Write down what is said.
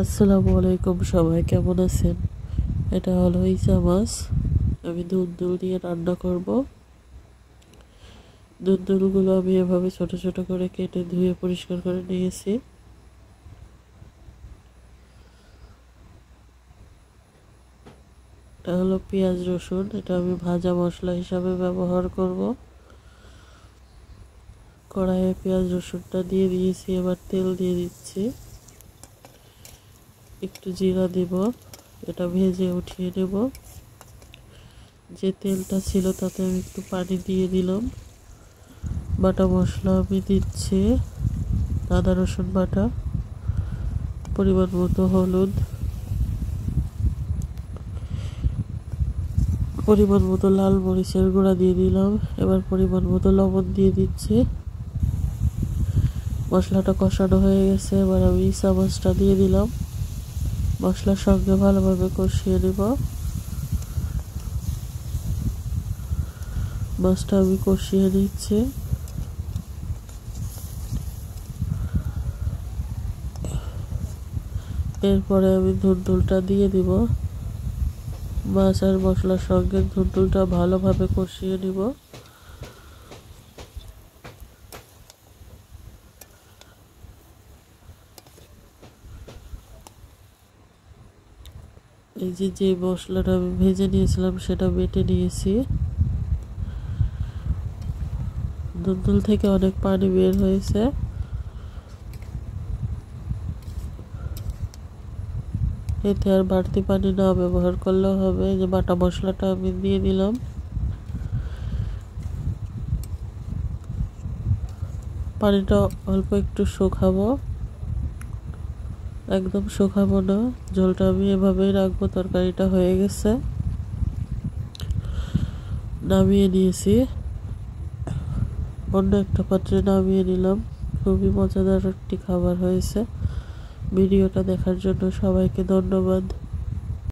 আসসালামু আলাইকুম, সবাই কেমন আছেন? এটা হলো ইচা মাছ। আমি দুল দিয়ে রান্না করব। দুলগুলো আমি এভাবে ছোট ছোট করে কেটে ধুয়ে পরিষ্কার করে নিয়েছি। এটা হলো পেঁয়াজ রসুন, এটা আমি ভাজা মশলা হিসাবে ব্যবহার করব। কড়াইয়ে পেঁয়াজ রসুনটা দিয়ে দিয়েছি, এবার তেল দিয়ে দিচ্ছি, একটু জিরা দিব, এটা ভেজে উঠিয়ে নেব। যে তেলটা ছিল তাতে আমি একটু পানি দিয়ে দিলাম। বাটা মশলা আমি দিচ্ছি, আদা রসুন বাটা, পরিমাণ মতো হলুদ, পরিমাণ মতো লাল মরিচের গুঁড়া দিয়ে দিলাম। এবার পরিমাণ মতো লবণ দিয়ে দিচ্ছি। মশলাটা কষানো হয়ে গেছে, এবার আমি ইচা মাছটা দিয়ে দিলাম। মশলার সঙ্গে ভালোভাবে কষিয়ে নেব। মাছটা আমি কষিয়ে নিচ্ছি। এরপরে আমি ধুন্দুলটা দিয়ে দিব। মাছ আর মশলার সঙ্গে ধুন্দুলটা ভালোভাবে কষিয়ে নিব। এই যে মশলাটা আমি ভেজে নিয়েছিলাম সেটা বেটে নিয়েছি। ধুন্দুল থেকে অনেক পানি বের হয়েছে। এতে আর বাড়তি পানি না ব্যবহার করলেও হবে। যে বাটা মশলাটা আমি দিয়ে দিলাম। পানিটা অল্প একটু শুকাবো, একদম শুকাবো না। ঝোলটা আমি এভাবেই রাখবো। তরকারিটা হয়ে গেছে, নামিয়ে নিয়েছি, অন্য একটা পাত্রে নামিয়ে নিলাম। খুবই মজাদার একটি খাবার হয়েছে। ভিডিওটা দেখার জন্য সবাইকে ধন্যবাদ।